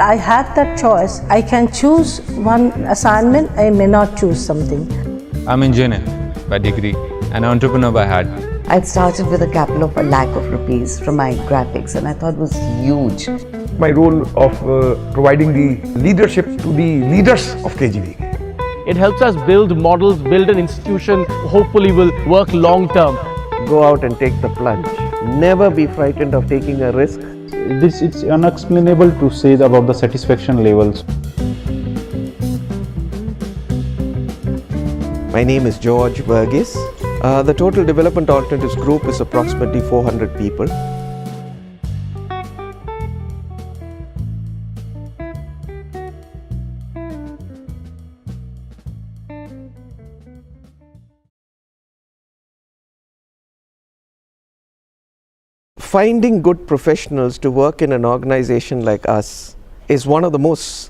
I have that choice. I can choose one assignment, I may not choose something. I'm engineer by degree and entrepreneur by heart. I started with a capital of ₹1,00,000 from my graphics, and I thought it was huge. My role of providing the leadership to the leaders of KGV. It helps us build models, build an institution, hopefully will work long term. Go out and take the plunge. Never be frightened of taking a risk. It's unexplainable to say about the satisfaction levels. My name is George Varughese. The total development alternatives group is approximately 400 people. Finding good professionals to work in an organization like us is one of the most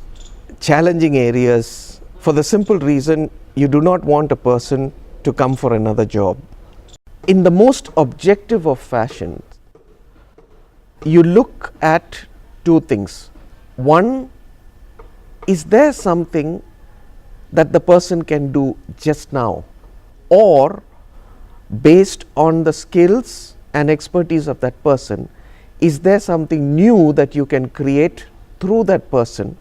challenging areas, for the simple reason you do not want a person to come for another job. In the most objective of fashion, you look at two things. One, is there something that the person can do just now, or based on the skills and expertise of that person, is there something new that you can create through that person?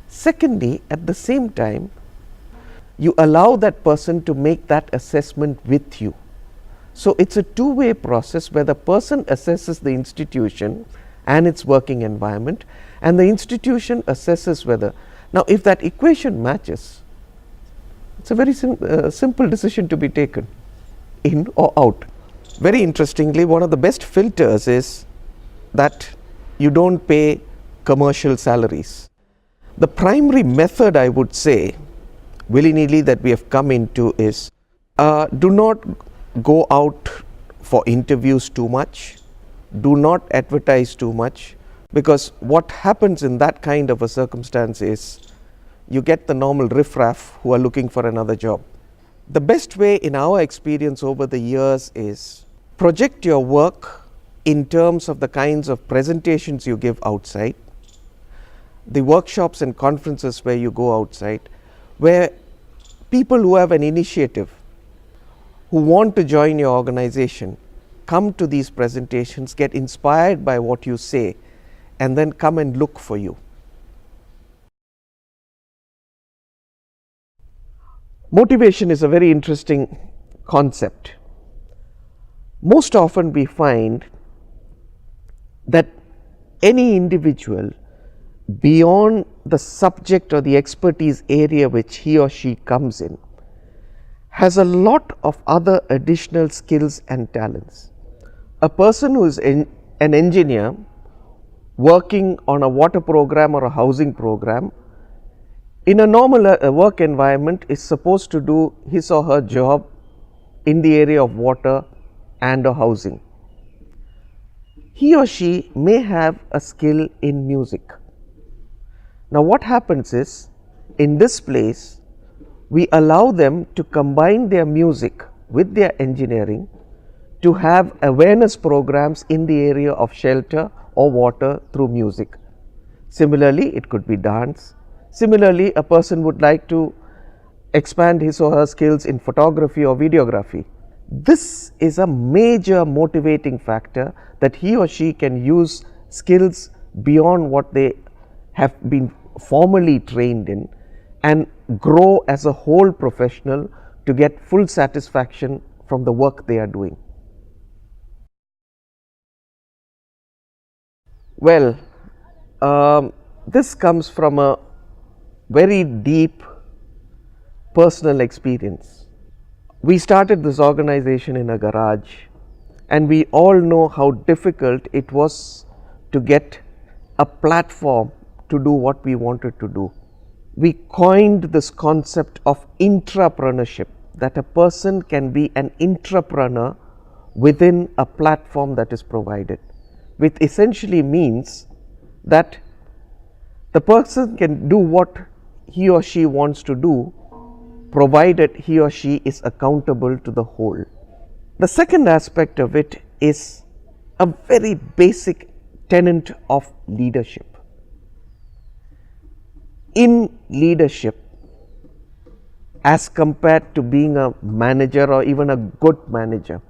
Secondly, at the same time, you allow that person to make that assessment with you. So it's a two-way process where the person assesses the institution and its working environment, and the institution assesses whether, now if that equation matches, it's a very simple decision to be taken, in or out. Very interestingly, one of the best filters is that you don't pay commercial salaries. The primary method, I would say, willy-nilly that we have come into is do not go out for interviews too much, do not advertise too much, because what happens in that kind of a circumstance is you get the normal riffraff who are looking for another job. The best way in our experience over the years is project your work in terms of the kinds of presentations you give outside, the workshops and conferences where you go outside, where people who have an initiative, who want to join your organization, come to these presentations, get inspired by what you say, and then come and look for you. Motivation is a very interesting concept. Most often we find that any individual, beyond the subject or the expertise area which he or she comes in, has a lot of other additional skills and talents. A person who is an engineer working on a water program or a housing program, in a normal work environment is supposed to do his or her job in the area of water and or housing. He or she may have a skill in music. Now what happens is, in this place, we allow them to combine their music with their engineering to have awareness programs in the area of shelter or water through music. Similarly, it could be dance. Similarly, a person would like to expand his or her skills in photography or videography. This is a major motivating factor, that he or she can use skills beyond what they have been formally trained in and grow as a whole professional to get full satisfaction from the work they are doing. Well, this comes from a very deep personal experience. We started this organization in a garage, and we all know how difficult it was to get a platform to do what we wanted to do. We coined this concept of intrapreneurship, that a person can be an intrapreneur within a platform that is provided, which essentially means that the person can do what he or she wants to do, provided he or she is accountable to the whole. The second aspect of it is a very basic tenet of leadership. in leadership as compared to being a manager or even a good manager.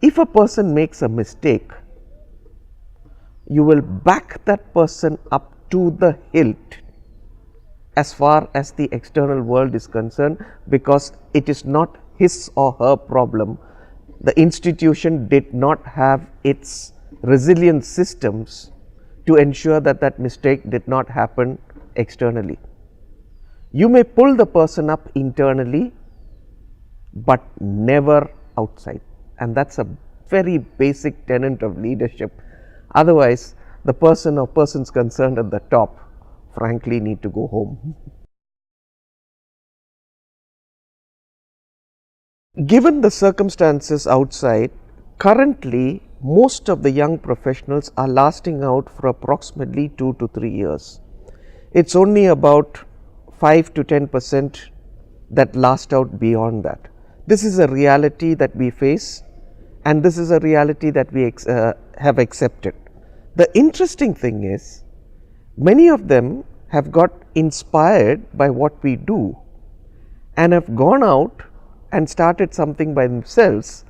If a person makes a mistake, you will back that person up to the hilt as far as the external world is concerned, because it is not his or her problem. The institution did not have its resilient systems to ensure that that mistake did not happen externally. You may pull the person up internally, but never outside, and that's a very basic tenet of leadership. Otherwise, the person or persons concerned at the top frankly need to go home. Given the circumstances outside, currently most of the young professionals are lasting out for approximately 2 to 3 years. It's only about 5 to 10% that last out beyond that. This is a reality that we face, and this is a reality that we have accepted. The interesting thing is, many of them have got inspired by what we do and have gone out and started something by themselves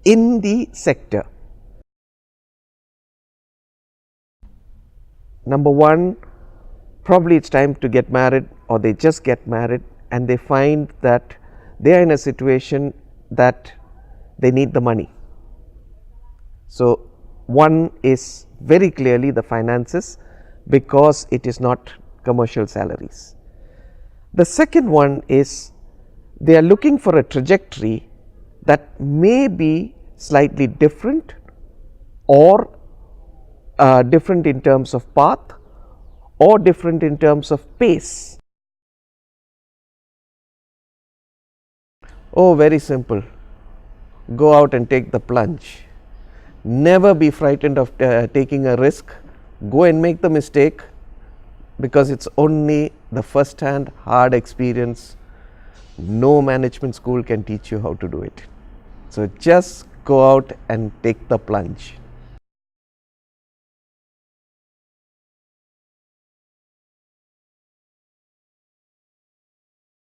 in the sector. Number one, probably it's time to get married, or they just get married and they find that they are in a situation that they need the money. So one is very clearly the finances, because it is not commercial salaries. The second one is they are looking for a trajectory that may be slightly different, or different in terms of path, or different in terms of pace. Oh, very simple. Go out and take the plunge. Never be frightened of taking a risk. Go and make the mistake, because it's only the first hand hard experience. No management school can teach you how to do it. So just go out and take the plunge.